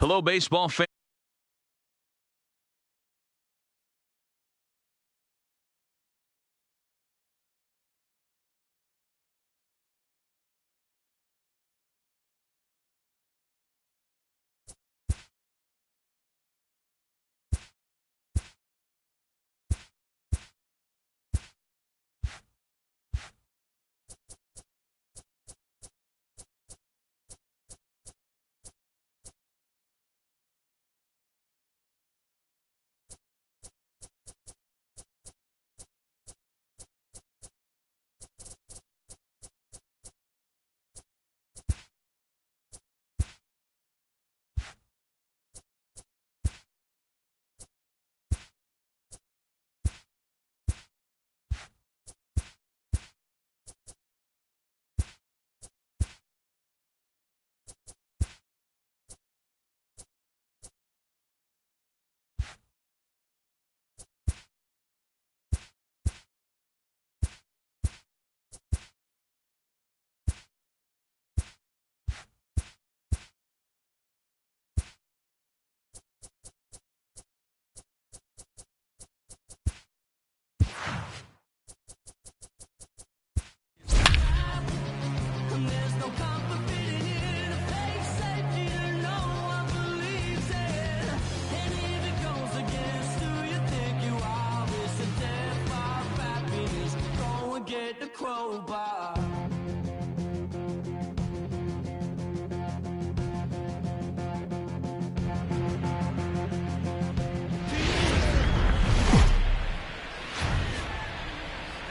Hello, baseball fans.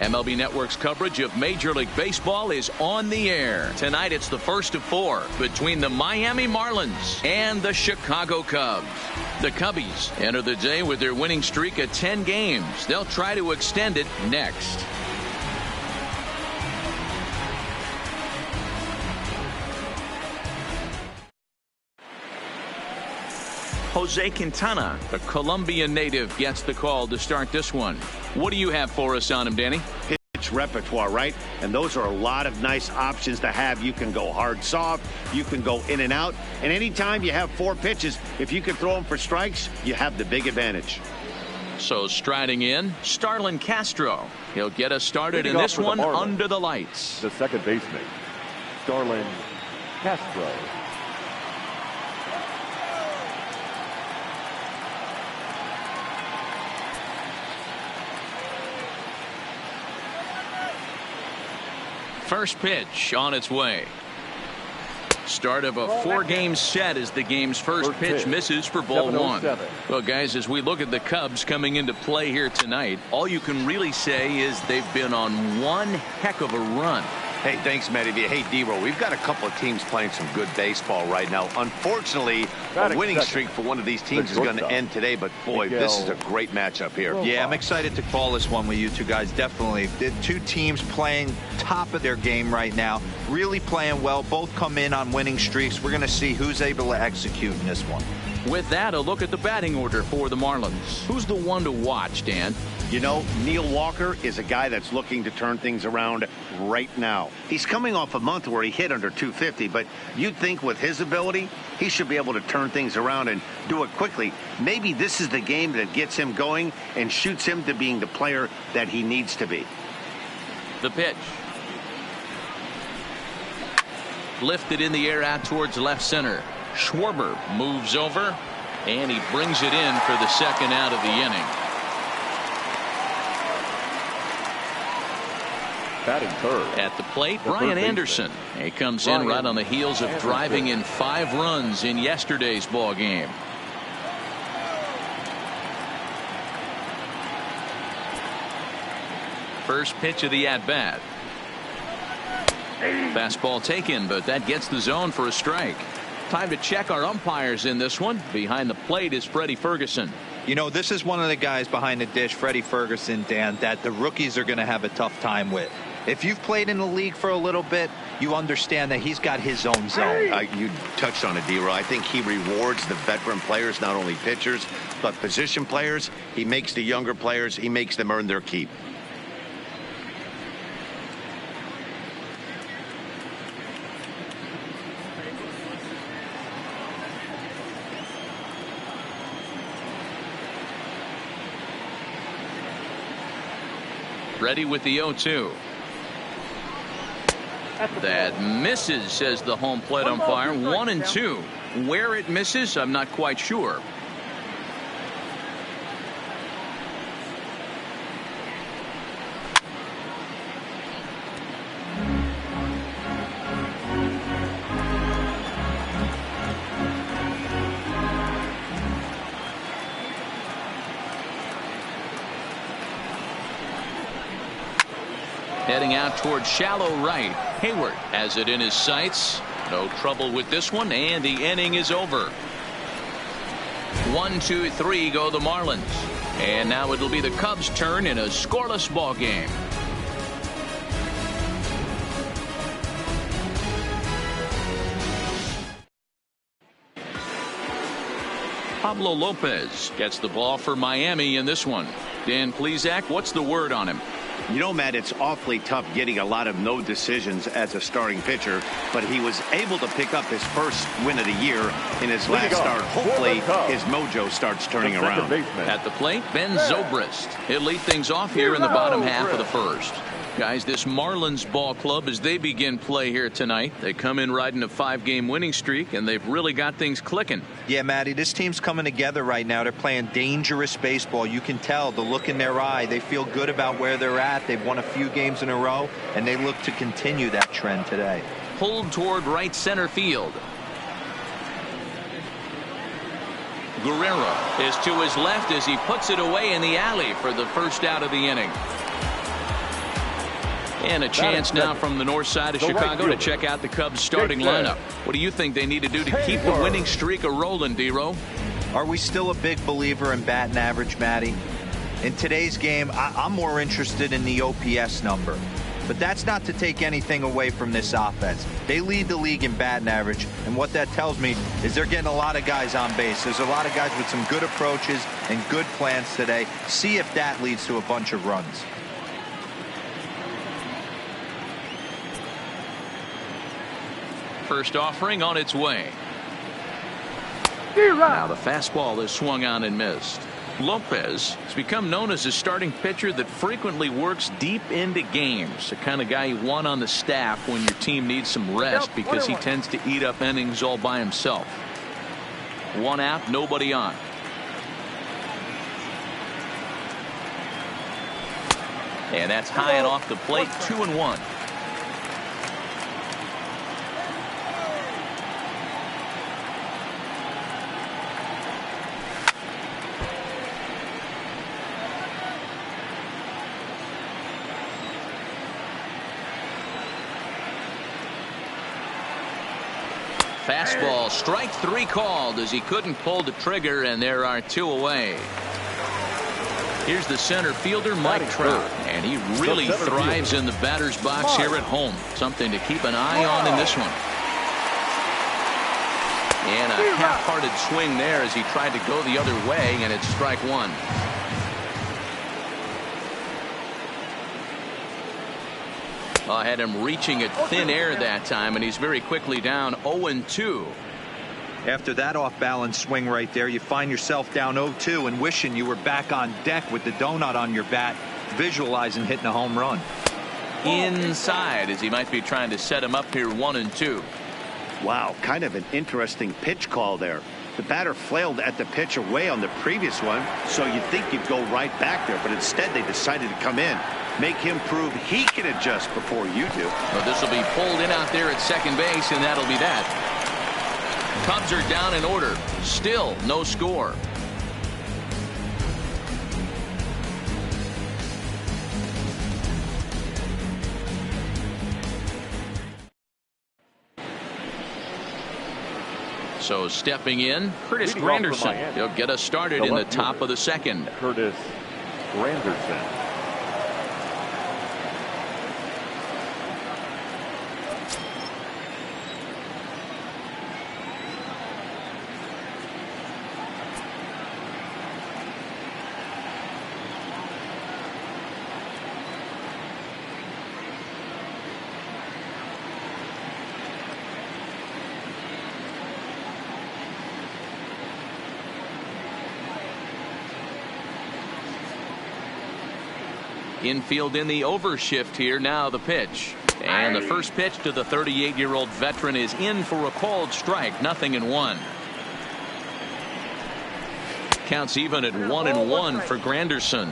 MLB Network's coverage of Major League Baseball is on the air. Tonight it's the first of four between the Miami Marlins and the Chicago Cubs. The Cubbies enter the day with their winning streak at 10 games. They'll try to extend it next. Jose Quintana, the Colombian native, gets the call to start this one. What do you have for us on him, Danny? Pitch repertoire, right? And those are a lot of nice options to have. You can go hard, soft. You can go in and out. And anytime you have four pitches, if you can throw them for strikes, you have the big advantage. So striding in, Starlin Castro. He'll get us started in this one under the lights. The second baseman, Starlin Castro. First pitch on its way. Start of a four-game set as the game's first pitch misses for ball one. Well, guys, as we look at the Cubs coming into play here tonight, all you can really say is they've been on one heck of a run. Hey, thanks, Matty. Hey, D-Roll, we've got a couple of teams playing some good baseball right now. Unfortunately, a winning streak for one of these teams is going to end today, but boy, this is a great matchup here. Yeah, I'm excited to call this one with you two guys, definitely. The two teams playing top of their game right now, really playing well, both come in on winning streaks. We're going to see who's able to execute in this one. With that, a look at the batting order for the Marlins. Who's the one to watch, Dan? You know, Neil Walker is a guy that's looking to turn things around right now. He's coming off a month where he hit under 250, but you'd think with his ability, he should be able to turn things around and do it quickly. Maybe this is the game that gets him going and shoots him to being the player that he needs to be. The pitch. Lifted in the air out towards left center. Schwarber moves over, and he brings it in for the second out of the inning. Batting third. At the plate, Brian Anderson. He comes in right on the heels of driving in 5 runs in yesterday's ball game. First pitch of the at-bat. Fastball taken, but that gets the zone for a strike. Time to check our umpires in this one. Behind the plate is Freddie Ferguson. You know, this is one of the guys behind the dish, Freddie Ferguson, Dan, that the rookies are going to have a tough time with. If you've played in the league for a little bit, you understand that he's got his own zone. You touched on it, D-Roll. I think he rewards the veteran players, not only pitchers, but position players. He makes the younger players, he makes them earn their keep. Ready with the 0-2. That misses, says the home plate umpire. 1-2. Where it misses, I'm not quite sure. Heading out towards shallow right. Hayward has it in his sights. No trouble with this one, and the inning is over. 1-2-3 go the Marlins. And now it'll be the Cubs' turn in a scoreless ball game. Pablo Lopez gets the ball for Miami in this one. Dan Plesac, what's the word on him? You know, Matt, it's awfully tough getting a lot of no decisions as a starting pitcher, but he was able to pick up his first win of the year in his last start. Hopefully, his mojo starts turning around. At the plate, Ben Zobrist. He'll lead things off here in the bottom half of the first. Guys, this Marlins ball club, as they begin play here tonight, they come in riding a 5-game winning streak, and they've really got things clicking. Yeah, Matty, this team's coming together right now. They're playing dangerous baseball. You can tell the look in their eye. They feel good about where they're at. They've won a few games in a row, and they look to continue that trend today. Pulled toward right center field. Guerrero is to his left as he puts it away in the alley for the first out of the inning. And a chance now from the north side of Chicago to check out the Cubs starting lineup. What do you think they need to do to keep the winning streak a-rolling, D-Row? Are we still a big believer in batting average, Matty? In today's game, I'm more interested in the OPS number. But that's not to take anything away from this offense. They lead the league in batting average, and what that tells me is they're getting a lot of guys on base. There's a lot of guys with some good approaches and good plans today. See if that leads to a bunch of runs. First offering on its way. Now the fastball is swung on and missed. Lopez has become known as a starting pitcher that frequently works deep into games. The kind of guy you want on the staff when your team needs some rest because he tends to eat up innings all by himself. One out, nobody on. And that's high and off the plate. 2-1. Fastball, strike 3 called as he couldn't pull the trigger, and there are 2 away. Here's the center fielder, Mike Trout, and he really thrives in the batter's box here at home. Something to keep an eye on in this one. And a half-hearted swing there as he tried to go the other way, and it's strike 1. I had him reaching at thin air that time, and he's very quickly down 0-2. After that off-balance swing right there, you find yourself down 0-2 and wishing you were back on deck with the donut on your bat, visualizing hitting a home run. Inside as he might be trying to set him up here 1-2. Wow, kind of an interesting pitch call there. The batter flailed at the pitch away on the previous one, so you'd think you'd go right back there, but instead they decided to come in. Make him prove he can adjust before you do. Well, this will be pulled in out there at second base, and that'll be that. Cubs are down in order. Still no score. So stepping in, Curtis Granderson. He'll get us started in the top of the second. Curtis Granderson. Infield in the overshift here. Now the pitch. And the first pitch to the 38-year-old veteran is in for a called strike. 0-1. Counts even at 1-1 for Granderson.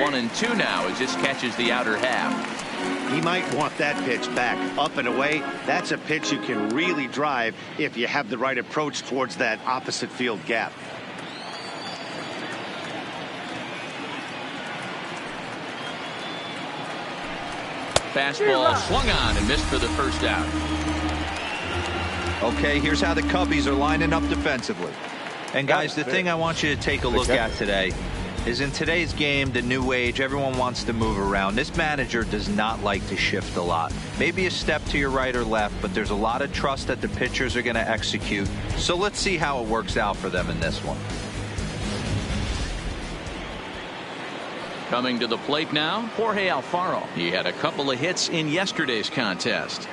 One and two now as this catches the outer half. He might want that pitch back. Up and away, that's a pitch you can really drive if you have the right approach towards that opposite field gap. Fastball swung on and missed for the first out. Okay, here's how the Cubbies are lining up defensively. And guys, the thing I want you to take a look at today is in today's game, the new age, everyone wants to move around. This manager does not like to shift a lot. Maybe a step to your right or left, but there's a lot of trust that the pitchers are going to execute. So let's see how it works out for them in this one. Coming to the plate now, Jorge Alfaro. He had a couple of hits in yesterday's contest.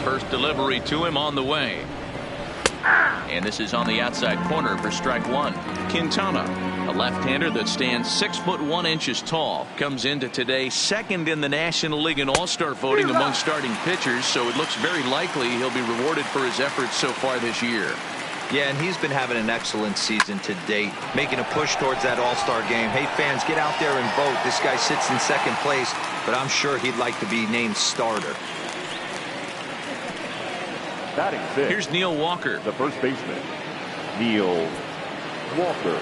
First delivery to him on the way. And this is on the outside corner for strike one. Quintana, a left-hander that stands 6'1" tall, comes into today second in the National League in All-Star voting among starting pitchers, so it looks very likely he'll be rewarded for his efforts so far this year. Yeah, and he's been having an excellent season to date, making a push towards that All-Star game. Hey, fans, get out there and vote. This guy sits in second place, but I'm sure he'd like to be named starter. Here's Neil Walker, the first baseman, Neil Walker.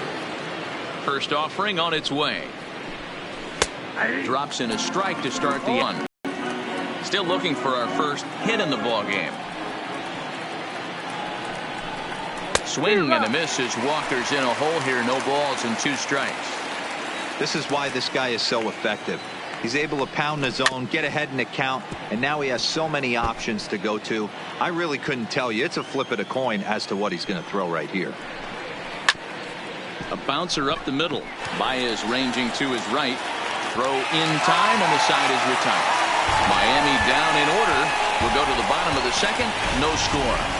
First offering on its way. Drops in a strike to start the one. Still looking for our first hit in the ball game. Swing and a miss as Walker's in a hole here. No balls and 2 strikes. This is why this guy is so effective. He's able to pound the zone, get ahead in the count, and now he has so many options to go to. I really couldn't tell you. It's a flip of the coin as to what he's going to throw right here. A bouncer up the middle. Baez ranging to his right. Throw in time, and the side is retired. Miami down in order. We'll go to the bottom of the second. No score.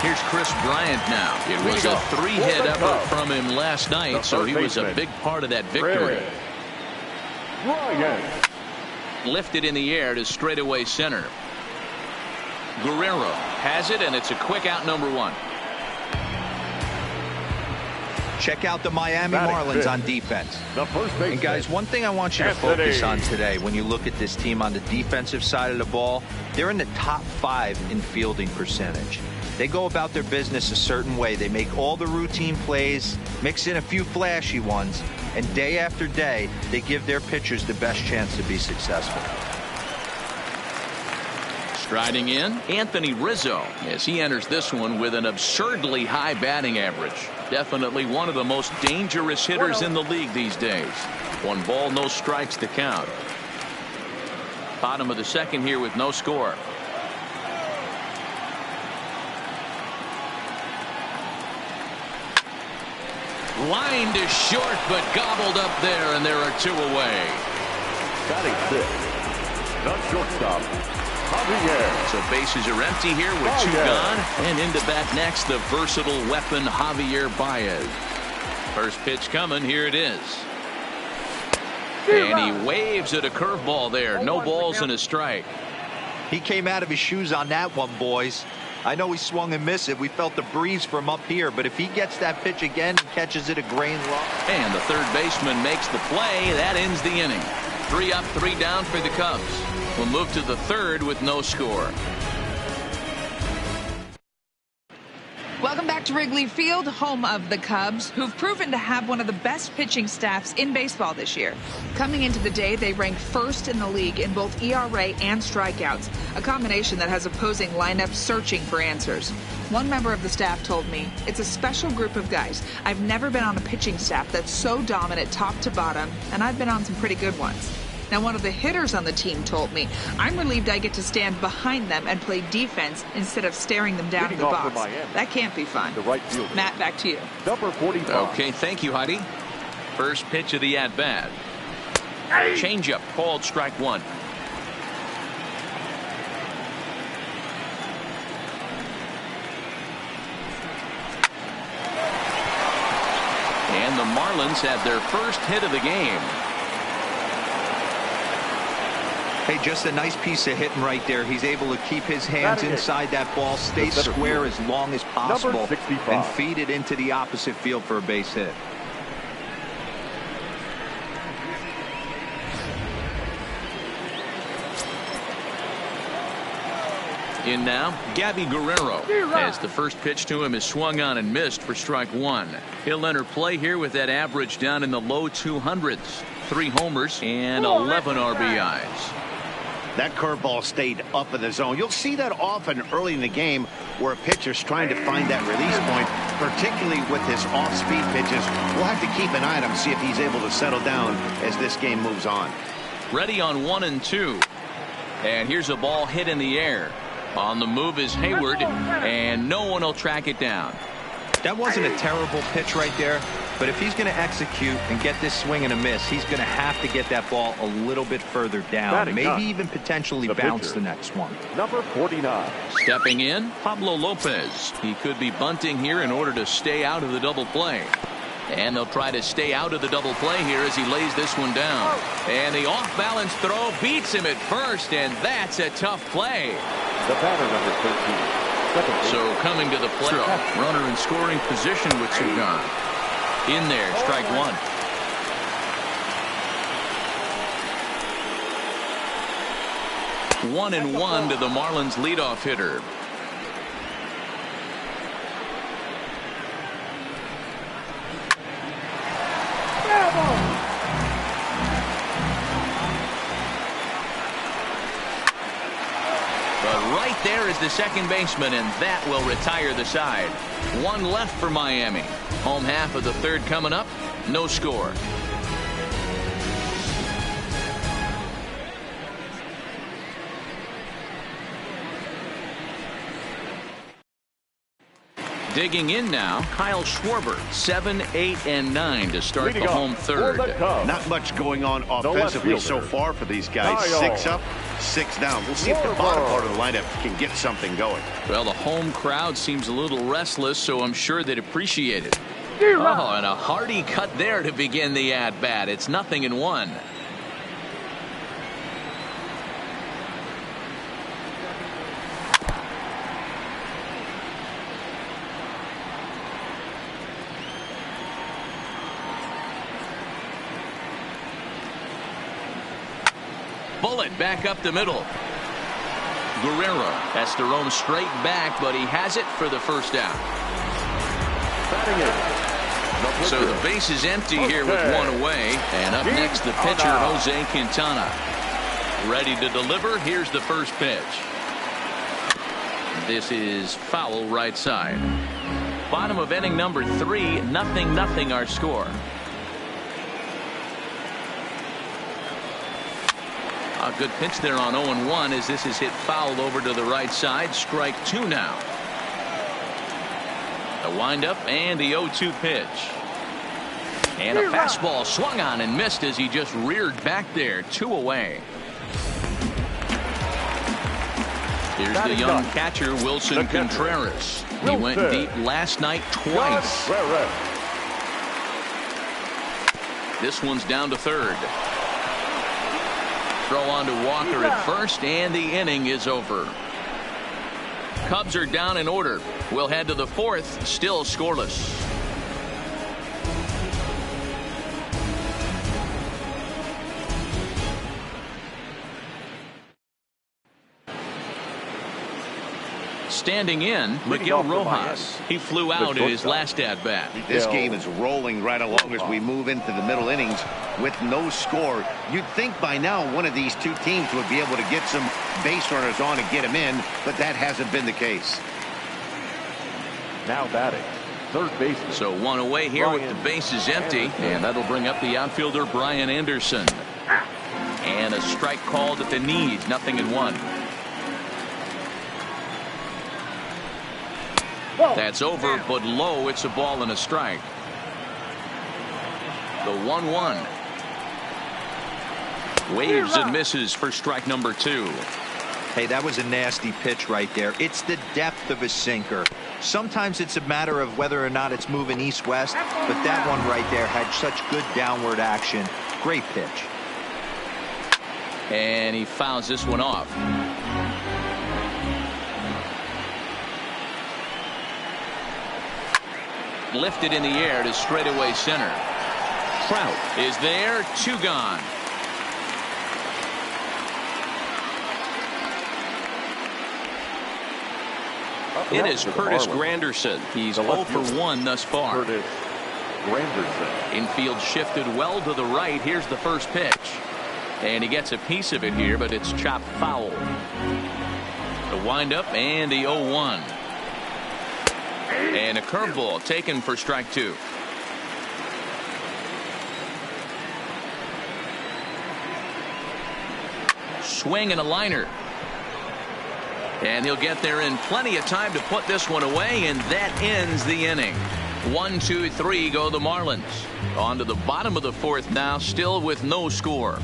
Here's Chris Bryant now. It was a 3-hit effort from him last night, so he was a big part of that victory. Bryant. Lifted in the air to straightaway center. Guerrero has it, and it's a quick out, number 1. Check out the Miami Marlins on defense. And guys, one thing I want you to focus on today when you look at this team on the defensive side of the ball, they're in the top 5 in fielding percentage. They go about their business a certain way. They make all the routine plays, mix in a few flashy ones, and day after day, they give their pitchers the best chance to be successful. Striding in, Anthony Rizzo, as he enters this one with an absurdly high batting average. Definitely one of the most dangerous hitters in the league these days. 1 ball, no strikes to count. Bottom of the second here with no score. Lined is short, but gobbled up there, and there are 2 away. Batting 6, the shortstop, Javier. So bases are empty here with 2 gone, and into bat next, the versatile weapon Javier Baez. First pitch coming, here it is. And he waves at a curveball there. No balls and a strike. He came out of his shoes on that one, boys. I know he swung and missed it. We felt the breeze from up here, but if he gets that pitch again and catches it a grain low. And the third baseman makes the play. That ends the inning. 3 up, 3 down for the Cubs. We'll move to the third with no score. Welcome back to Wrigley Field, home of the Cubs, who've proven to have one of the best pitching staffs in baseball this year. Coming into the day, they ranked first in the league in both ERA and strikeouts, a combination that has opposing lineups searching for answers. One member of the staff told me, "It's a special group of guys. I've never been on a pitching staff that's so dominant top to bottom, and I've been on some pretty good ones." Now, one of the hitters on the team told me, "I'm relieved I get to stand behind them and play defense instead of staring them down in the box. That can't be fun." The right fielder. Matt, back to you. Number 45. Okay, thank you, Heidi. First pitch of the at-bat. Changeup called strike 1. And the Marlins have their first hit of the game. Hey, just a nice piece of hitting right there. He's able to keep his hands inside that ball, stay square as long as possible, and feed it into the opposite field for a base hit. In now, Gabby Guerrero, as the first pitch to him is swung on and missed for strike 1. He'll enter play here with that average down in the low 200s. 3 homers and 11 RBIs. That curveball stayed up in the zone. You'll see that often early in the game where a pitcher's trying to find that release point, particularly with his off-speed pitches. We'll have to keep an eye on him, see if he's able to settle down as this game moves on. Ready on 1 and 2. And here's a ball hit in the air. On the move is Hayward, and no one will track it down. That wasn't a terrible pitch right there, but if he's going to execute and get this swing and a miss, he's going to have to get that ball a little bit further down, maybe even potentially bounce the next one. Number 49. Stepping in, Pablo Lopez. He could be bunting here in order to stay out of the double play. And they'll try to stay out of the double play here as he lays this one down. And the off-balance throw beats him at first, and that's a tough play. The batter, number 13. So coming to the plate, runner in scoring position with Sugan. In there, strike 1. One and 1 to the Marlins leadoff hitter. But right there is the second baseman, and that will retire the side. 1 left for Miami. Home half of the third coming up. No score. Digging in now, Kyle Schwarber, 7, 8, and 9 to start the home third. Not much going on offensively so far for these guys. 6 up, 6 down. We'll see if the bottom part of the lineup can get something going. Well, the home crowd seems a little restless, so I'm sure they'd appreciate it. Oh, and a hearty cut there to begin the at-bat. It's 0-1. Bullet back up the middle. Guerrero has to roam straight back, but he has it for the first out. So the base is empty here with 1 away. And up next, the pitcher, Jose Quintana. Ready to deliver. Here's the first pitch. This is foul right side. Bottom of inning number 3, 0-0 our score. A good pitch there on 0-1 as this is hit foul over to the right side. Strike 2 now. A windup and the 0-2 pitch. And a fastball swung on and missed as he just reared back there. 2 away. Here's the young catcher, Wilson Contreras. He went deep last night twice. This one's down to third. Throw on to Walker at first, and the inning is over. Cubs are down in order. We'll head to the fourth, still scoreless. Standing in, Miguel Rojas. He flew out in his last at-bat. This game is rolling right along as we move into the middle innings with no score. You'd think by now one of these two teams would be able to get some base runners on and get them in, but that hasn't been the case. Now batting, third baseman. So one away here with the bases empty, and that'll bring up the outfielder Brian Anderson. And a strike called at the knees, 0-1. That's over, but low. It's a ball and a strike. The 1-1. Waves and misses for strike number 2. Hey, that was a nasty pitch right there. It's the depth of a sinker. Sometimes it's a matter of whether or not it's moving east-west, but that one right there had such good downward action. Great pitch. And he fouls this one off. Lifted in the air to straightaway center. Trout is there, 2 gone. It is Curtis Granderson. He's 0 for 1 thus far. Curtis Granderson. Infield shifted well to the right. Here's the first pitch. And he gets a piece of it here, but it's chopped foul. The windup and the 0-1. And a curveball taken for strike 2. Swing and a liner. And he'll get there in plenty of time to put this one away, and that ends the inning. 1, 2, 3 go the Marlins. On to the bottom of the fourth now, still with no score.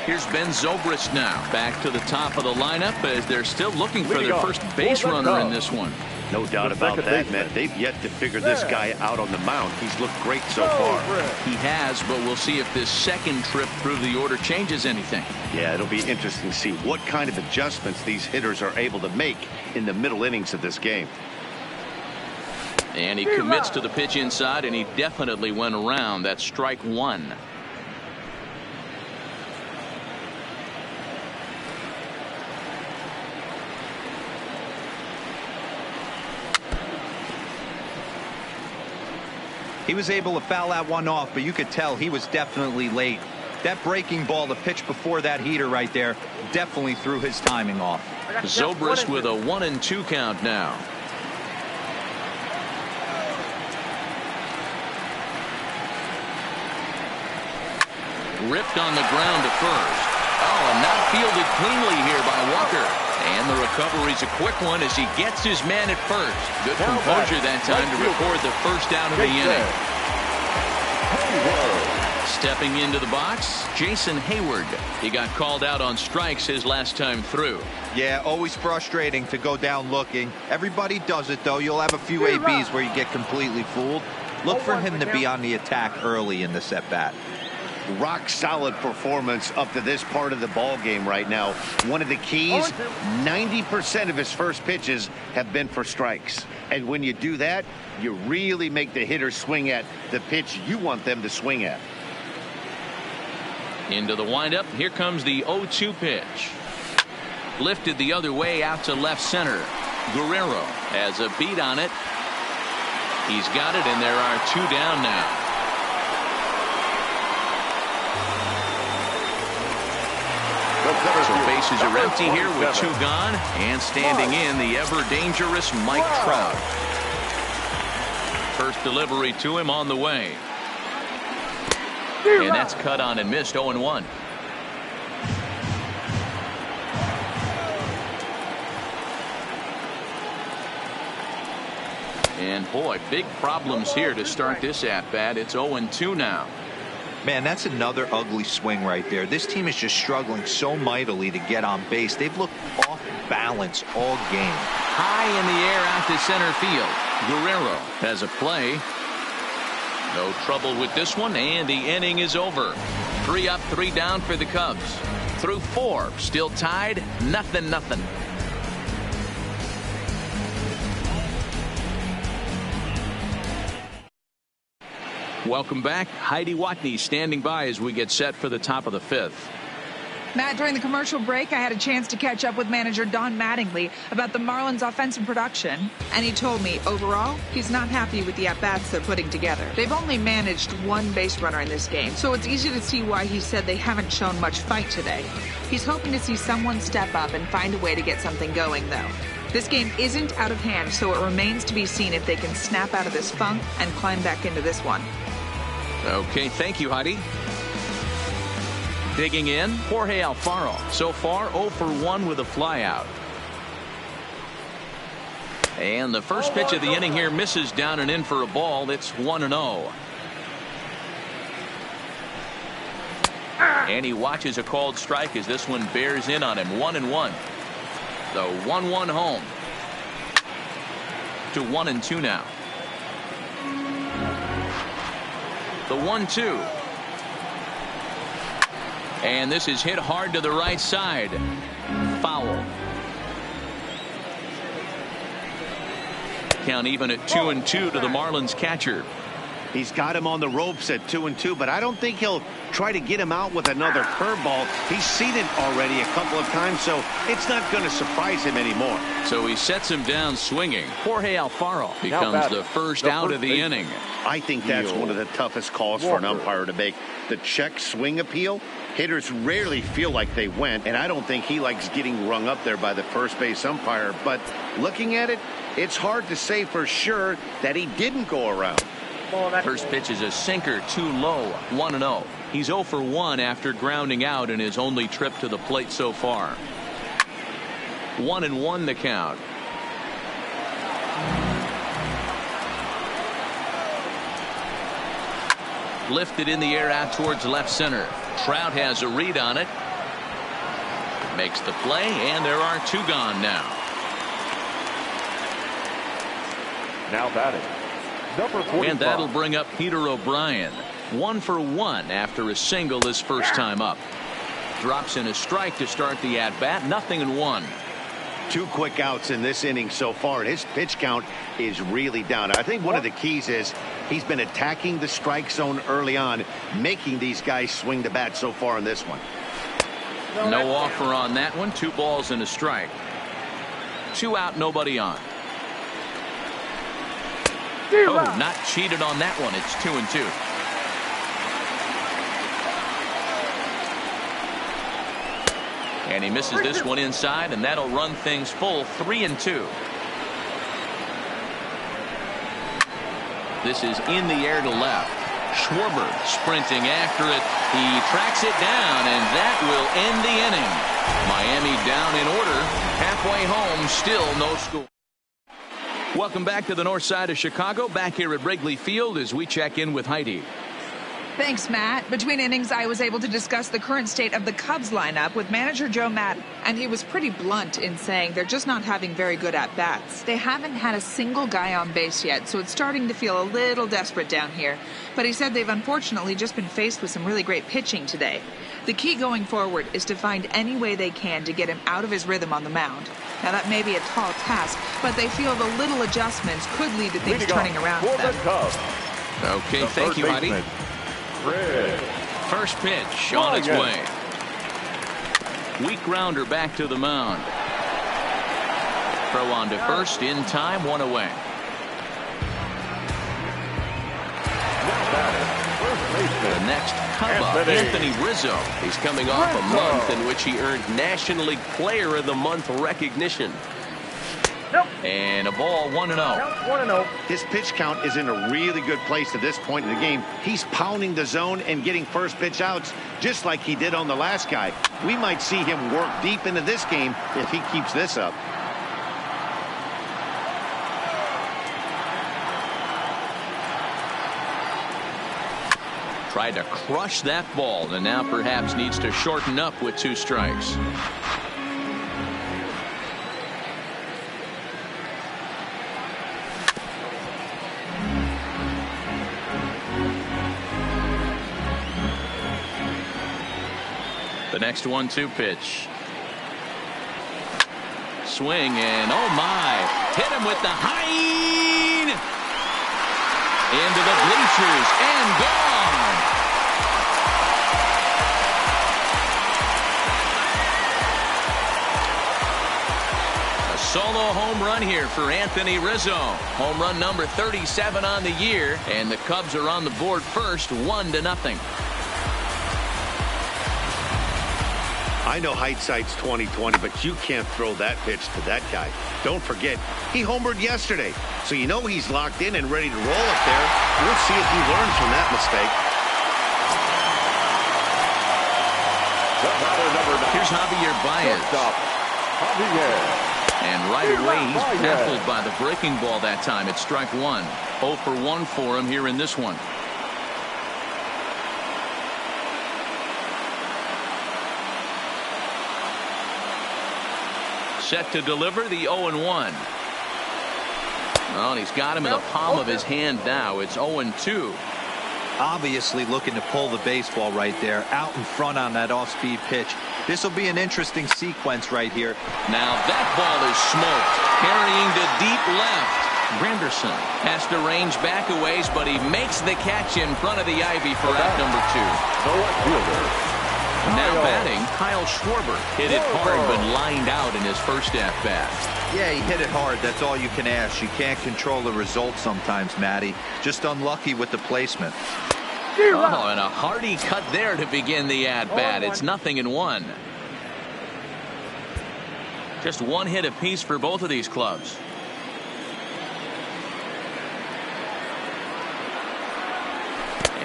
Here's Ben Zobrist now back to the top of the lineup as they're still looking for their first base runner in this one. No doubt about that, man. They've yet to figure this guy out on the mound. He's looked great so far. He has, but we'll see if this second trip through the order changes anything. Yeah, it'll be interesting to see what kind of adjustments these hitters are able to make in the middle innings of this game. And he commits to the pitch inside, and he definitely went around. That's strike 1. He was able to foul that one off, but you could tell he was definitely late. That breaking ball, the pitch before that heater right there, definitely threw his timing off. Zobrist with a 1-2 count now. Ripped on the ground to first. Oh, and not fielded cleanly here by Walker. And the recovery's a quick one as he gets his man at first. Good composure that time to record the first out of the inning. Stepping into the box, Jason Hayward. He got called out on strikes his last time through. Yeah, always frustrating to go down looking. Everybody does it, though. You'll have a few ABs where you get completely fooled. Look for him to be on the attack early in this at-bat. Rock solid performance up to this part of the ball game right now. One of the keys, 90% of his first pitches have been for strikes. And when you do that, you really make the hitter swing at the pitch you want them to swing at. Into the windup. Here comes the 0-2 pitch. Lifted the other way out to left center. Guerrero has a beat on it. He's got it, and there are 2 down now. So bases are empty here with 2 gone, and standing in the ever-dangerous Mike Trout. First delivery to him on the way. And that's cut on and missed, 0-1. And boy, big problems here to start this at-bat. It's 0-2 now. Man, that's another ugly swing right there. This team is just struggling so mightily to get on base. They've looked off balance all game. High in the air out to center field. Guerrero has a play. No trouble with this one, and the inning is over. 3 up, 3 down for the Cubs. Through 4, still tied, 0-0. Welcome back. Heidi Watney standing by as we get set for the top of the 5th. Matt, during the commercial break, I had a chance to catch up with manager Don Mattingly about the Marlins' offensive production, and he told me, overall, he's not happy with the at-bats they're putting together. They've only managed 1 base runner in this game, so it's easy to see why he said they haven't shown much fight today. He's hoping to see someone step up and find a way to get something going, though. This game isn't out of hand, so it remains to be seen if they can snap out of this funk and climb back into this one. Okay, thank you, Heidi. Digging in, Jorge Alfaro. So far, 0 for 1 with a flyout. And the first pitch of the inning here misses down and in for a ball. It's 1-0. And he watches a called strike as this one bears in on him. 1-1. The 1-1 home. To 1-2 now. The 1-2. And this is hit hard to the right side. Foul. Count even at 2-2 to the Marlins catcher. He's got him on the ropes at 2-2, but I don't think he'll try to get him out with another curveball. He's seen it already a couple of times, so it's not going to surprise him anymore. So he sets him down swinging. Jorge Alfaro becomes the first out of the inning. I think that's one of the toughest calls for an umpire to make. The check swing appeal. Hitters rarely feel like they went, and I don't think he likes getting rung up there by the first base umpire. But looking at it, it's hard to say for sure that he didn't go around. First pitch is a sinker, too low. 1-0. He's 0 for 1 after grounding out in his only trip to the plate so far. 1-1 the count. Lifted in the air out towards left center. Trout has a read on it. Makes the play, and there are 2 gone now. Now batting, number 45. And that'll bring up Peter O'Brien. 1 for 1 after a single his first time up. Drops in a strike to start the at-bat. 0-1. 2 quick outs in this inning so far, and his pitch count is really down. I think one of the keys is he's been attacking the strike zone early on, making these guys swing the bat so far in this one. No offer on that one. 2 balls and a strike. 2 out, nobody on. Oh, not cheated on that one. It's 2-2. And he misses this one inside, and that'll run things full. 3-2. This is in the air to left. Schwarber sprinting after it. He tracks it down, and that will end the inning. Miami down in order. Halfway home, still no score. Welcome back to the north side of Chicago. Back here at Wrigley Field as we check in with Heidi. Thanks, Matt. Between innings, I was able to discuss the current state of the Cubs lineup with manager Joe Maddon, and he was pretty blunt in saying they're just not having very good at-bats. They haven't had a single guy on base yet, so it's starting to feel a little desperate down here. But he said they've unfortunately just been faced with some really great pitching today. The key going forward is to find any way they can to get him out of his rhythm on the mound. Now, that may be a tall task, but they feel the little adjustments could lead to things turning around for them. Okay, thank you, Heidi. First pitch on its way. Weak grounder back to the mound. Throw on to first in time, 1 away. The next Cub up, Anthony Rizzo. He's coming off a month in which he earned National League Player of the Month recognition. And a ball, 1-0. 1-0. His pitch count is in a really good place at this point in the game. He's pounding the zone and getting first pitch outs just like he did on the last guy. We might see him work deep into this game if he keeps this up. Tried to crush that ball and now perhaps needs to shorten up with 2 strikes. The next 1-2 pitch. Swing and oh my. Hit him with the high. Into the bleachers and gone. A solo home run here for Anthony Rizzo. Home run number 37 on the year, and the Cubs are on the board first, 1-0. I know hindsight's 20/20, but you can't throw that pitch to that guy. Don't forget, he homered yesterday, so you know he's locked in and ready to roll up there. We'll see if he learns from that mistake. Here's Javier Baez. And right away, he's baffled by the breaking ball that time. It's strike one. 0 for 1 for him here in this one. Set to deliver the 0-1. Well, and he's got him in the palm of his hand now. It's 0-2. Obviously looking to pull the baseball right there, out in front on that off-speed pitch. This will be an interesting sequence right here. Now that ball is smoked, carrying to deep left. Granderson has to range back a ways, but he makes the catch in front of the ivy for out number 2. Now batting, Kyle Schwarber hit it hard but lined out in his first at-bat. Yeah, he hit it hard. That's all you can ask. You can't control the result sometimes, Matty. Just unlucky with the placement. Oh, and a hearty cut there to begin the at-bat. It's 0-1. Just one hit apiece for both of these clubs.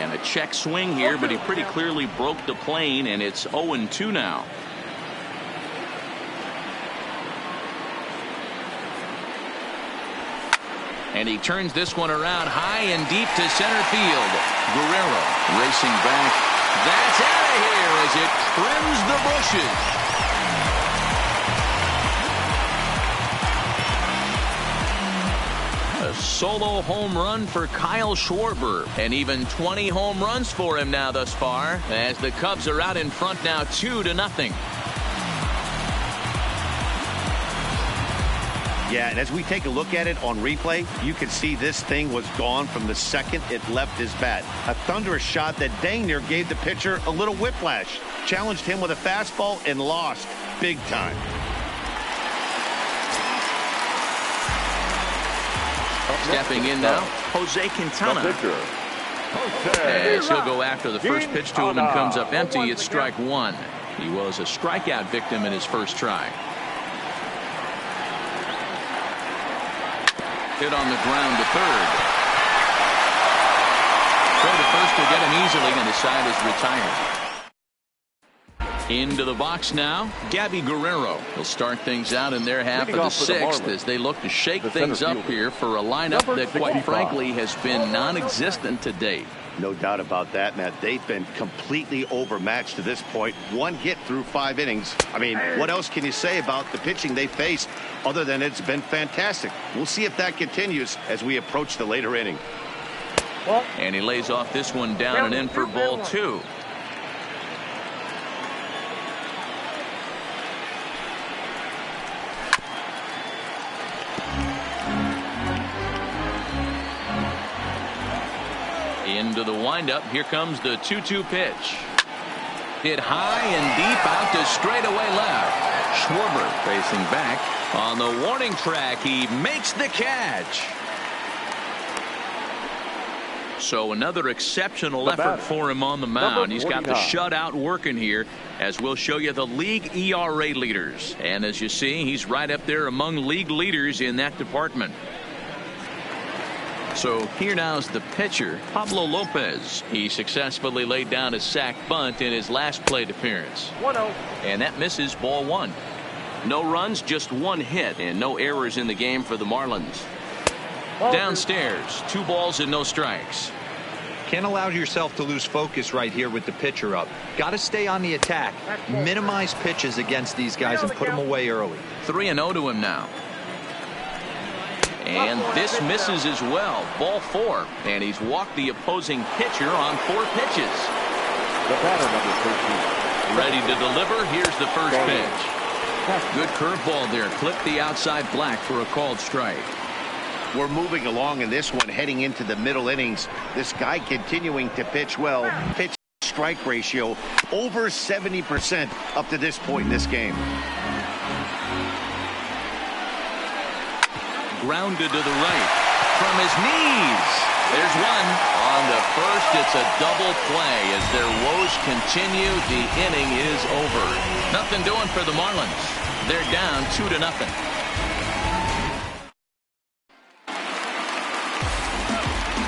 And a check swing here, but he pretty clearly broke the plane, and it's 0-2 now. And he turns this one around high and deep to center field. Guerrero racing back. That's out of here as it trims the bushes. A solo home run for Kyle Schwarber, and even 20 home runs for him now thus far, as the Cubs are out in front now 2-0. Yeah, and as we take a look at it on replay, you can see this thing was gone from the second it left his bat. A thunderous shot that dang near gave the pitcher a little whiplash. Challenged him with a fastball and lost big time. Stepping in now, Jose Quintana. As he'll go after the first pitch to him and comes up empty. It's strike one. He was a strikeout victim in his first try. Hit on the ground to third. Throw to first will get him easily, and the side is retired. Into the box now, Gabby Guerrero. He'll start things out in their half of the sixth as they look to shake things up here for a lineup that, quite frankly, has been non-existent to date. No doubt about that, Matt. They've been completely overmatched to this point. One hit through 5 innings. I mean, what else can you say about the pitching they faced other than it's been fantastic? We'll see if that continues as we approach the later inning. And he lays off this one down and in for ball 2. Into the windup. Here comes the 2-2 pitch. Hit high and deep out to straightaway left. Schwarber facing back on the warning track. He makes the catch. So another exceptional effort for him on the mound. He's got the shutout working here, as we'll show you the league ERA leaders. And as you see, he's right up there among league leaders in that department. So here now is the pitcher, Pablo Lopez. He successfully laid down a sac bunt in his last plate appearance. 1-0. And that misses ball 1. No runs, just 1 hit, and no errors in the game for the Marlins. Downstairs, 2 balls and no strikes. Can't allow yourself to lose focus right here with the pitcher up. Got to stay on the attack. Minimize pitches against these guys and put them away early. 3-0 to him now. And this misses as well. Ball 4. And he's walked the opposing pitcher on 4 pitches. The batter, number 13. Ready to deliver. Here's the first pitch. Good curveball there. Clipped the outside black for a called strike. We're moving along in this one, heading into the middle innings. This guy continuing to pitch well. Pitch strike ratio over 70% up to this point in this game. Grounded to the right from his knees. There's one. On the first, it's a double play. As their woes continue, the inning is over. Nothing doing for the Marlins. They're down 2-0.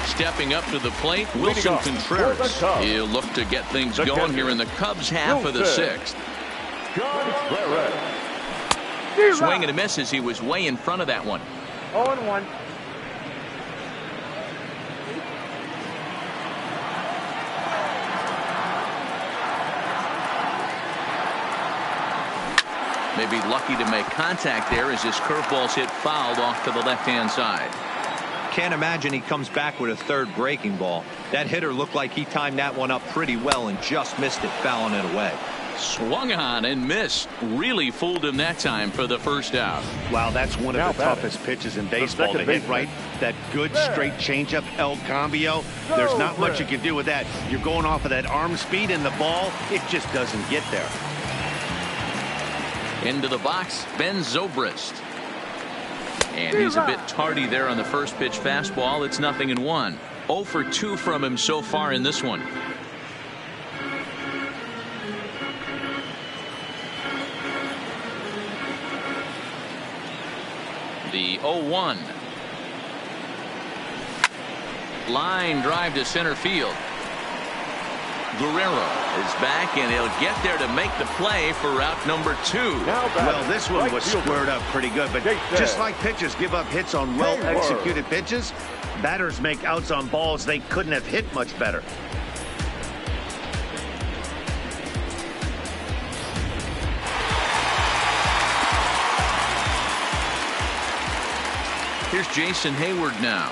Stepping up to the plate, Wilson Contreras. He'll look to get things going here in the Cubs half of the sixth. Swing and a miss as he was way in front of that one. 0-1. Maybe lucky to make contact there as his curveball's hit fouled off to the left-hand side. Can't imagine he comes back with a third breaking ball. That hitter looked like he timed that one up pretty well and just missed it, fouling it away. Swung on and missed. Really fooled him that time for the first out. Wow, that's one of the toughest pitches in baseball to hit, right? That good straight changeup, El Cambio. There's not much you can do with that. You're going off of that arm speed, and the ball, it just doesn't get there. Into the box, Ben Zobrist. And he's a bit tardy there on the first pitch fastball. It's 0-1. 0 for 2 from him so far in this one. The 0-1. Line drive to center field. Guerrero is back, and he'll get there to make the play for route number 2. Well, this one was squared up pretty good, but just like pitchers give up hits on well-executed pitches, batters make outs on balls they couldn't have hit much better. Here's Jason Hayward now.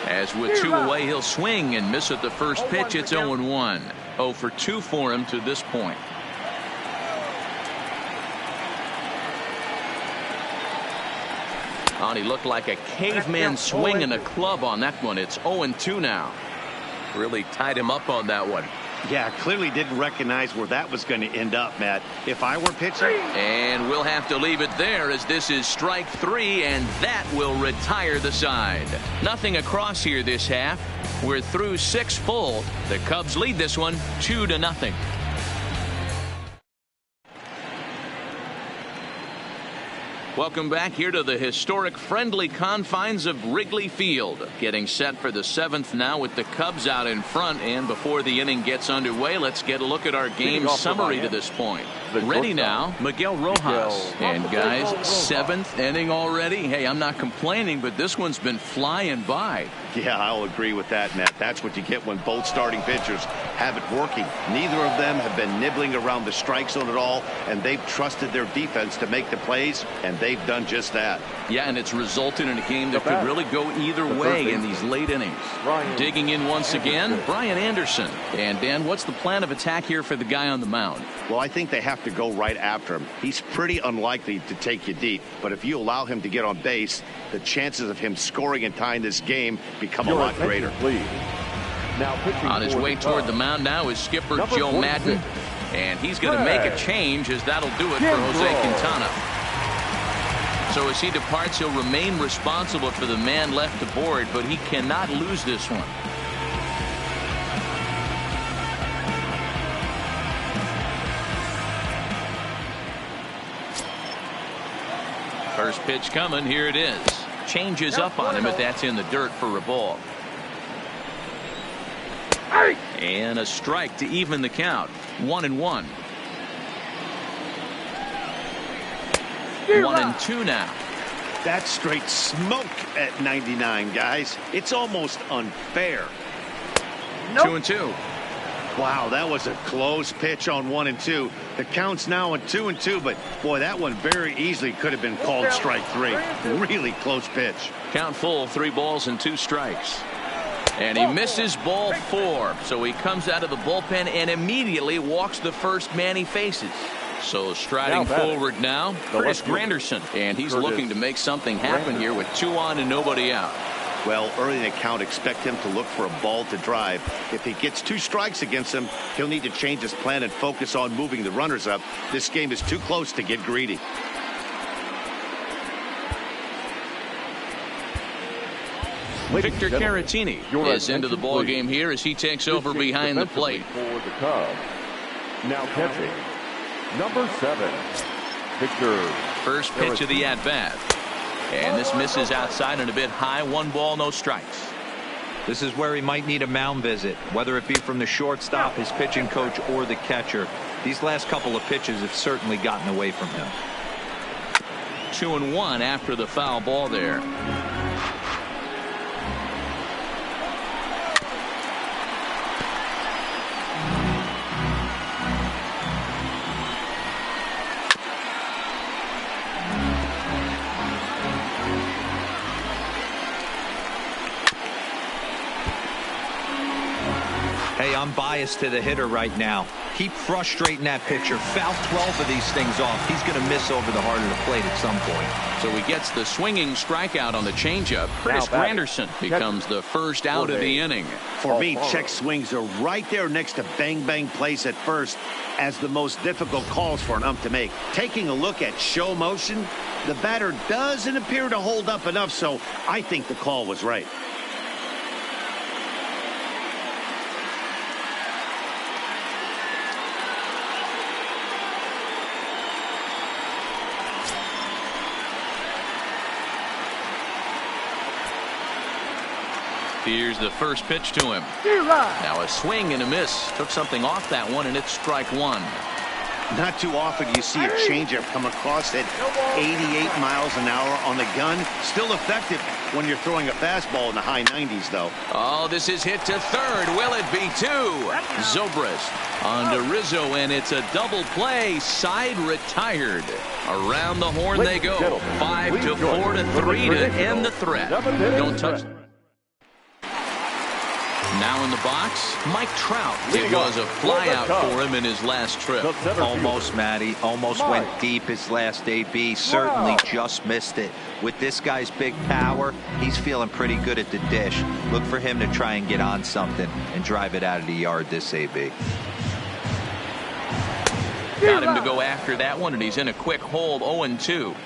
As with 2 away, he'll swing and miss at the first pitch. It's 0-1. 0 for 2 for him to this point. Oh, he looked like a caveman swinging a club on that one. It's 0-2 now. Really tied him up on that one. Yeah, clearly didn't recognize where that was going to end up, Matt. If I were pitching. And we'll have to leave it there as this is strike 3, and that will retire the side. Nothing across here this half. We're through 6 full. The Cubs lead this one 2-0. Welcome back here to the historic friendly confines of Wrigley Field. Getting set for the 7th now with the Cubs out in front. And before the inning gets underway, let's get a look at our game summary to this point. Ready now, Miguel Rojas. And guys, 7th inning already. Hey, I'm not complaining, but this one's been flying by. Yeah, I'll agree with that, Matt. That's what you get when both starting pitchers have it working. Neither of them have been nibbling around the strike zone at all, and they've trusted their defense to make the plays, and they've done just that. Yeah, and it's resulted in a game that could really go either way in these late innings. Digging in once again, Brian Anderson. And Dan, what's the plan of attack here for the guy on the mound? Well, I think they have to go right after him. He's pretty unlikely to take you deep, but if you allow him to get on base, the chances of him scoring and tying this game become a lot greater. On his way toward the mound now is skipper Joe Madden, and he's going to make a change as that'll do it for Jose Quintana. So as he departs, he'll remain responsible for the man left aboard, but he cannot lose this one. First pitch coming. Here it is. Changes up on him, but that's in the dirt for a ball. And a strike to even the count. 1-1. 1-2 now. That's straight smoke at 99, guys. It's almost unfair. 2-2. Wow, that was a close pitch on 1-2. The count's now on 2-2, but boy, that one very easily could have been called strike 3. Really close pitch. Count full, 3 balls and 2 strikes. And he misses ball 4. So he comes out of the bullpen and immediately walks the first man he faces. So striding forward now, Chris Granderson. And he's looking to make something happen here with 2 on and nobody out. Well, early in the count, expect him to look for a ball to drive. If he gets 2 strikes against him, he'll need to change his plan and focus on moving the runners up. This game is too close to get greedy. Victor Caratini is into the ball game here as he takes over behind the plate. For the Cubs. Now catching, number 7, Victor. First pitch of the at-bat. And this misses outside and a bit high. 1 ball, no strikes. This is where he might need a mound visit, whether it be from the shortstop, his pitching coach, or the catcher. These last couple of pitches have certainly gotten away from him. 2-1 after the foul ball there. Hey, I'm biased to the hitter right now. Keep frustrating that pitcher. Foul 12 of these things off. He's going to miss over the heart of the plate at some point. So he gets the swinging strikeout on the changeup. Chris Granderson becomes the first out of the inning. For me, check swings are right there next to bang bang plays at first as the most difficult calls for an ump to make. Taking a look at show motion, the batter doesn't appear to hold up enough, so I think the call was right. Here's the first pitch to him. Now a swing and a miss. Took something off that one, and it's strike 1. Not too often you see a changeup come across at 88 miles an hour on the gun. Still effective when you're throwing a fastball in the high 90s, though. Oh, this is hit to third. Will it be 2? Zobrist on to Rizzo, and it's a double play. Side retired. Around the horn they go. 5 to 4 to 3 to end the threat. Don't touch. Now in the box, Mike Trout. It was a flyout for him in his last trip. Almost, Matty. Almost went deep his last AB. Certainly just missed it. With this guy's big power, he's feeling pretty good at the dish. Look for him to try and get on something and drive it out of the yard this AB. Got him to go after that one, and he's in a quick hold. 0-2.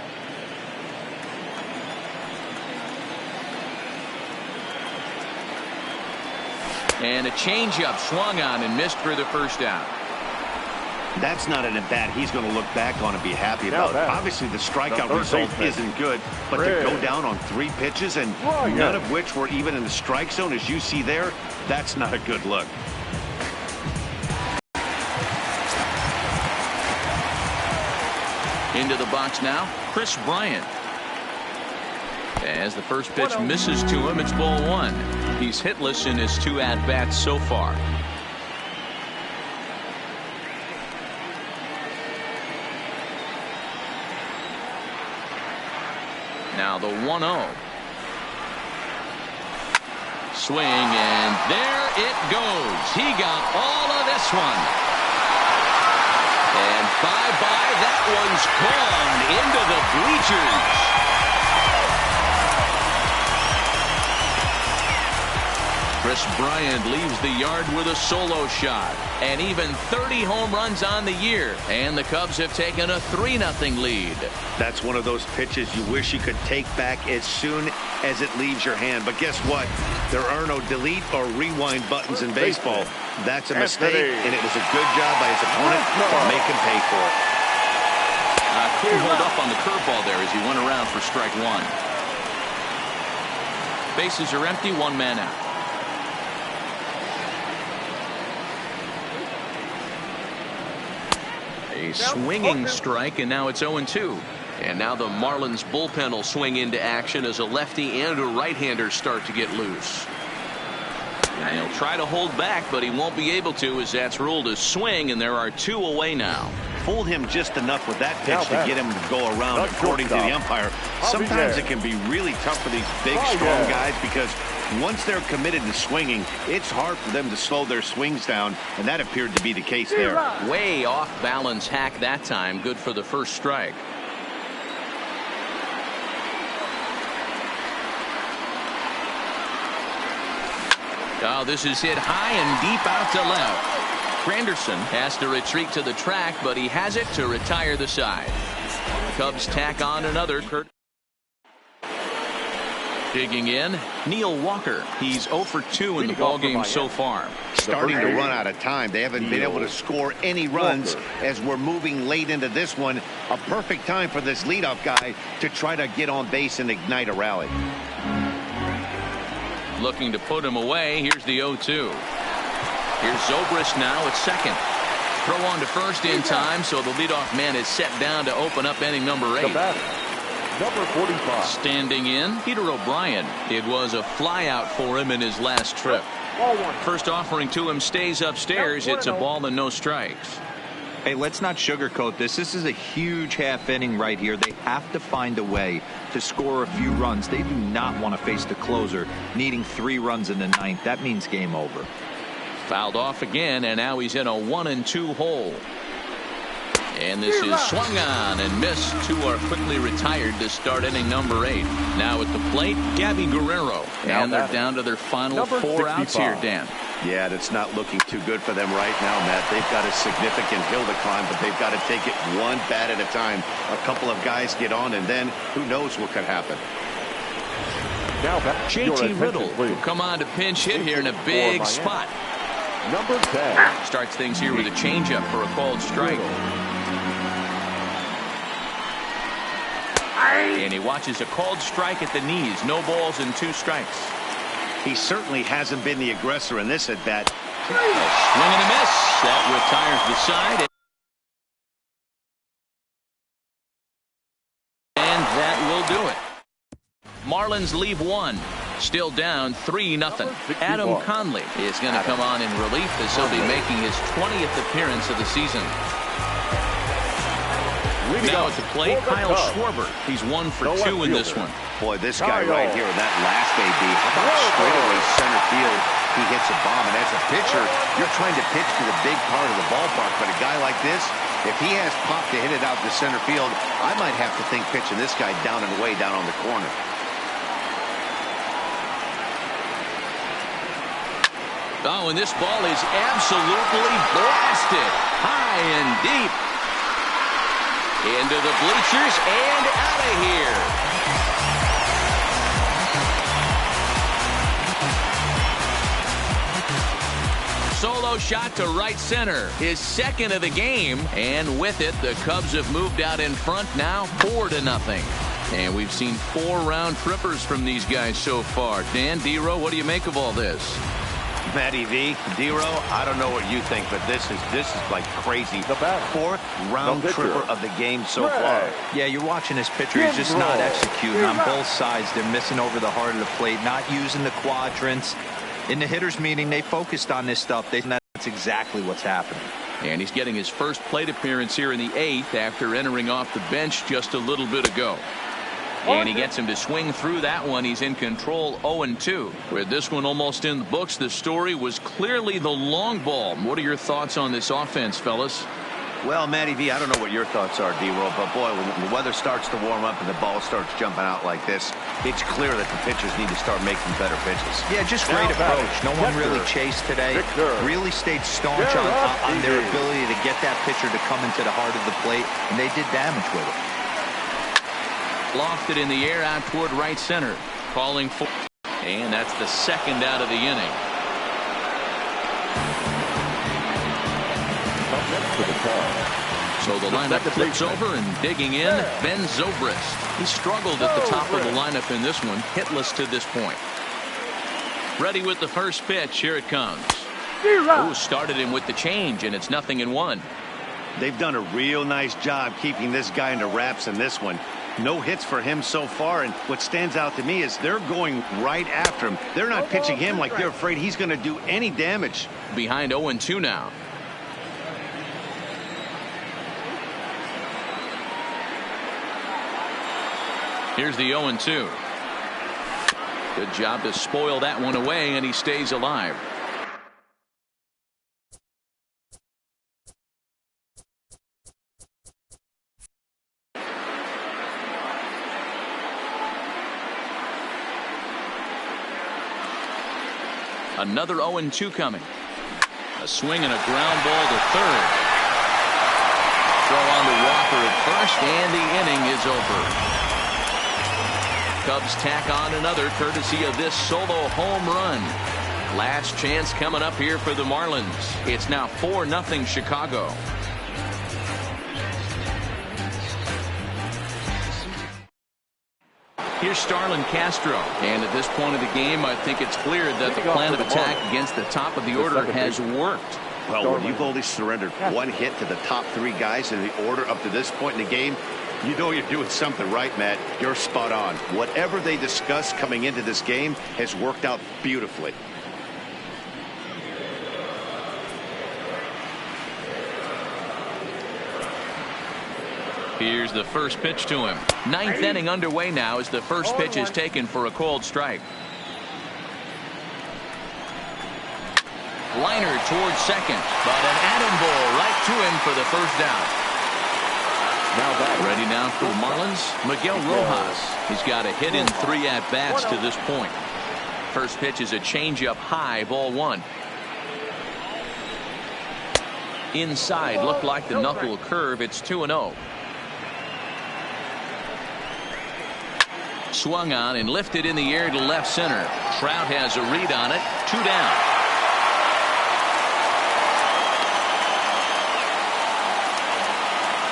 And a changeup swung on and missed for the first out. That's not an at-bat he's going to look back on and be happy about. Obviously, the strikeout result isn't good, but to go down on 3 pitches and none of which were even in the strike zone, as you see there, that's not a good look. Into the box now, Chris Bryant. As the first pitch misses to him, it's ball 1. He's hitless in his 2 at-bats so far. Now the 1-0. Swing, and there it goes. He got all of this one. And bye-bye, that one's gone into the bleachers. Chris Bryant leaves the yard with a solo shot, and even 30 home runs on the year, and the Cubs have taken a 3-0 lead. That's one of those pitches you wish you could take back as soon as it leaves your hand. But guess what? There are no delete or rewind buttons in baseball. That's a mistake, and it was a good job by his opponent to make him pay for it. Couldn't hold up on the curveball there as he went around for strike 1. Bases are empty, 1 man out. A swinging strike, and now it's 0-2. And now the Marlins bullpen will swing into action as a lefty and a right-hander start to get loose. And he'll try to hold back, but he won't be able to, as that's ruled a swing, and there are 2 away now. Fooled him just enough with that pitch to get him to go around, according to the umpire. Sometimes it can be really tough for these big, strong guys because Once they're committed to swinging, it's hard for them to slow their swings down, and that appeared to be the case there. Way off balance hack that time. Good for the first strike. Oh, this is hit high and deep out to left. Granderson has to retreat to the track, but he has it to retire the side. Cubs tack on another. Kurt digging in. Neil Walker. He's 0 for 2 in the ballgame so far. Starting to run out of time. They haven't been able to score any runs as we're moving late into this one. A perfect time for this leadoff guy to try to get on base and ignite a rally. Looking to put him away. Here's the 0-2. Here's Zobrist now at second. Throw on to first in time, so the leadoff man is set down to open up inning number 8. Number 45. Standing in, Peter O'Brien. It was a flyout for him in his last trip. First offering to him stays upstairs. It's a ball and no strikes. Hey, let's not sugarcoat this. This is a huge half inning right here. They have to find a way to score a few runs. They do not want to face the closer needing 3 runs in the 9th. That means game over. Fouled off again, and now he's in a 1-2 hole. And this is swung on and missed. 2 are quickly retired to start inning number 8. Now at the plate, Gabby Guerrero. And they're down to their final 4 outs here, Dan. Yeah, that's not looking too good for them right now, Matt. They've got a significant hill to climb, but they've got to take it one bat at a time. A couple of guys get on, and then who knows what could happen. Now JT Riddle will come on to pinch hit here in a big spot. Number 10. Starts things here with a changeup for a called strike. And he watches a called strike at the knees. No balls and 2 strikes. He certainly hasn't been the aggressor in this at bat. Swing and a miss. That retires the side. And that will do it. Marlins leave 1. Still down 3-0. Adam Conley is going to come on in relief as he'll be making his 20th appearance of the season. Now at the plate, Kyle Schwarber. He's 1 for 2 in this one. Boy, this guy right here in that last AB, how about straightaway center field? He hits a bomb, and as a pitcher, you're trying to pitch to the big part of the ballpark, but a guy like this, if he has pop to hit it out to center field, I might have to think pitching this guy down and way down on the corner. Oh, and this ball is absolutely blasted high and deep. Into the bleachers and out of here. Solo shot to right center. His second of the game. And with it, the Cubs have moved out in front now 4-0. And we've seen 4 round trippers from these guys so far. Dan, D-Row, what do you make of all this? Matty V, D-Row, I don't know what you think, but this is like crazy. The 4th round tripper of the game so far. Yeah, you're watching this pitcher. He's just not executing on both sides. They're missing over the heart of the plate, not using the quadrants. In the hitters meeting, they focused on this stuff. That's exactly what's happening. And he's getting his first plate appearance here in the 8th after entering off the bench just a little bit ago. And he gets him to swing through that one. He's in control 0-2. With this one almost in the books, the story was clearly the long ball. What are your thoughts on this offense, fellas? Well, Matty V, I don't know what your thoughts are, D-Roll, but boy, when the weather starts to warm up and the ball starts jumping out like this, it's clear that the pitchers need to start making better pitches. Yeah, just great approach. No one really chased today. Really stayed staunch on their ability to get that pitcher to come into the heart of the plate, and they did damage with it. Lofted in the air out toward right center. Calling for. And that's the second out of the inning. So the lineup flips over and digging in, Ben Zobrist. He struggled at the top of the lineup in this one, hitless to this point. Ready with the first pitch. Here it comes. Ooh, started him with the change, and it's 0-1. They've done a real nice job keeping this guy into wraps in this one. No hits for him so far, and what stands out to me is they're going right after him. They're not pitching him like they're afraid he's going to do any damage. Behind 0-2 now. Here's the 0-2. Good job to spoil that one away, and he stays alive. Another 0-2 coming. A swing and a ground ball to third. Throw on to Walker at first, and the inning is over. Cubs tack on another courtesy of this solo home run. Last chance coming up here for the Marlins. It's now 4-0 Chicago. Here's Starlin Castro, and at this point of the game I think it's clear that the plan of attack against the top of the order has worked. Well, when you've only surrendered one hit to the top three guys in the order up to this point in the game, you know you're doing something right, Matt. You're spot on. Whatever they discussed coming into this game has worked out beautifully. Here's the first pitch to him. Ninth inning underway now as the first pitch is taken for a called strike. Liner towards second, but an atom ball right to him for the first down. Ready now for the Marlins, Miguel Rojas. He's got a hit in 3 at-bats to this point. First pitch is a changeup high, ball 1. Inside, looked like the knuckle curve. It's 2-0. Swung on and lifted in the air to left center. Trout has a read on it. 2 down.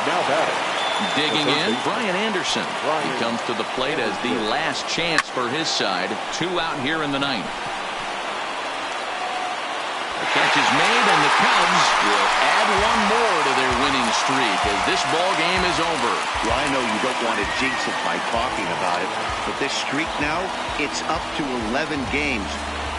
Now batting. Digging in, Brian Anderson. He comes to the plate as the last chance for his side. 2 out here in the 9th. The catch is made, and the Cubs will add one more to their winning streak as this ball game is over. Well, I know you don't want to jinx it by talking about it, but this streak now, it's up to 11 games.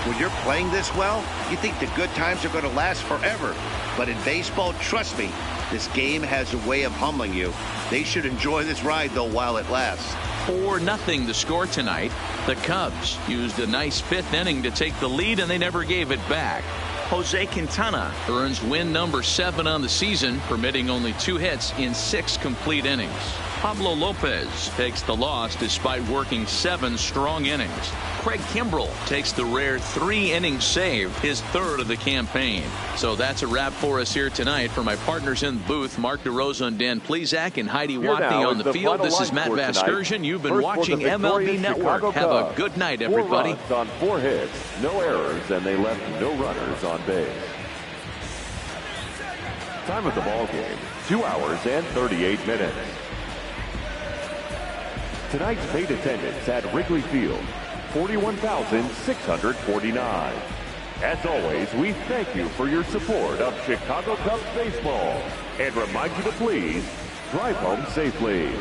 When you're playing this well, you think the good times are going to last forever. But in baseball, trust me, this game has a way of humbling you. They should enjoy this ride, though, while it lasts. 4-0 the score tonight. The Cubs used a nice 5th inning to take the lead, and they never gave it back. Jose Quintana earns win number 7 on the season, permitting only 2 hits in 6 complete innings. Pablo Lopez takes the loss despite working 7 strong innings. Craig Kimbrell takes the rare 3-inning save, his 3rd of the campaign. So that's a wrap for us here tonight. For my partners in the booth, Mark DeRosa and Dan Plezak and Heidi Watney on the field, this is Matt Vasgersian. You've been watching MLB Network. Have a good night, everybody. 4 runs on 4 hits, no errors, and they left no runners on base. Time of the ball game, 2 hours and 38 minutes. Tonight's paid attendance at Wrigley Field, 41,649. As always, we thank you for your support of Chicago Cubs baseball and remind you to please drive home safely.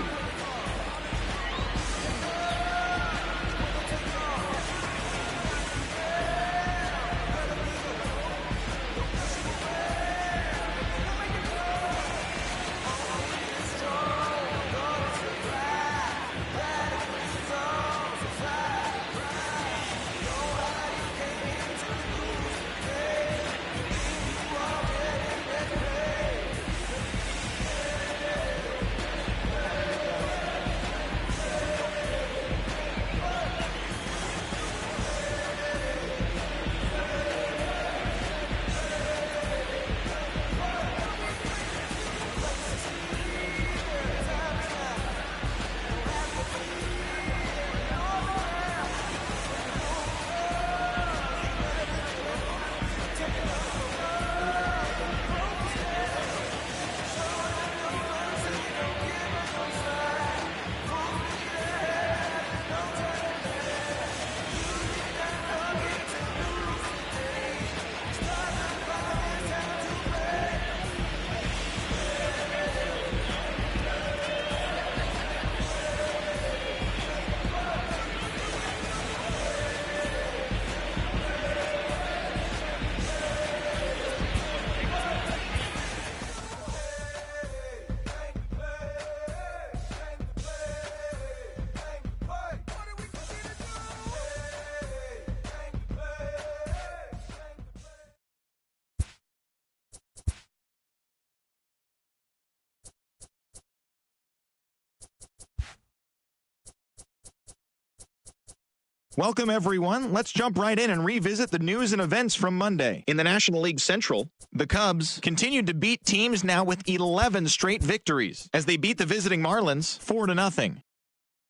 Welcome, everyone. Let's jump right in and revisit the news and events from Monday. In the National League Central, the Cubs continued to beat teams now with 11 straight victories as they beat the visiting Marlins 4-0.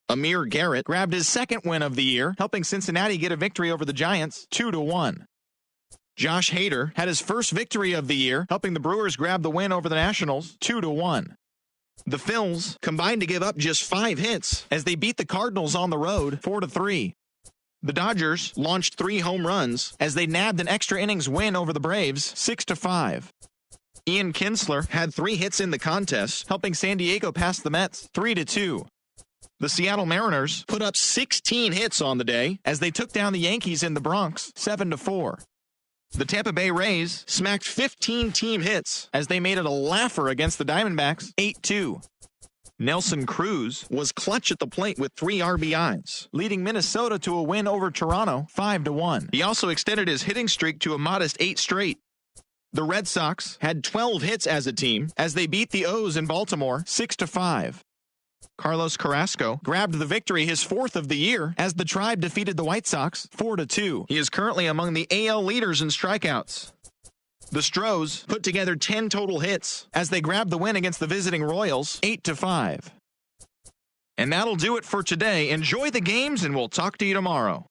Amir Garrett grabbed his second win of the year, helping Cincinnati get a victory over the Giants 2-1. Josh Hader had his first victory of the year, helping the Brewers grab the win over the Nationals 2-1. The Phils combined to give up just 5 hits as they beat the Cardinals on the road 4-3. The Dodgers launched 3 home runs as they nabbed an extra innings win over the Braves 6-5. Ian Kinsler had 3 hits in the contest, helping San Diego pass the Mets 3-2. The Seattle Mariners put up 16 hits on the day as they took down the Yankees in the Bronx 7-4. The Tampa Bay Rays smacked 15 team hits as they made it a laugher against the Diamondbacks 8-2. Nelson Cruz was clutch at the plate with 3 RBIs, leading Minnesota to a win over Toronto 5-1. He also extended his hitting streak to a modest 8 straight. The Red Sox had 12 hits as a team as they beat the O's in Baltimore 6-5. Carlos Carrasco grabbed the victory, his 4th of the year, as the Tribe defeated the White Sox 4-2. He is currently among the AL leaders in strikeouts. The Stros put together 10 total hits as they grabbed the win against the visiting Royals 8-5. And that'll do it for today. Enjoy the games, and we'll talk to you tomorrow.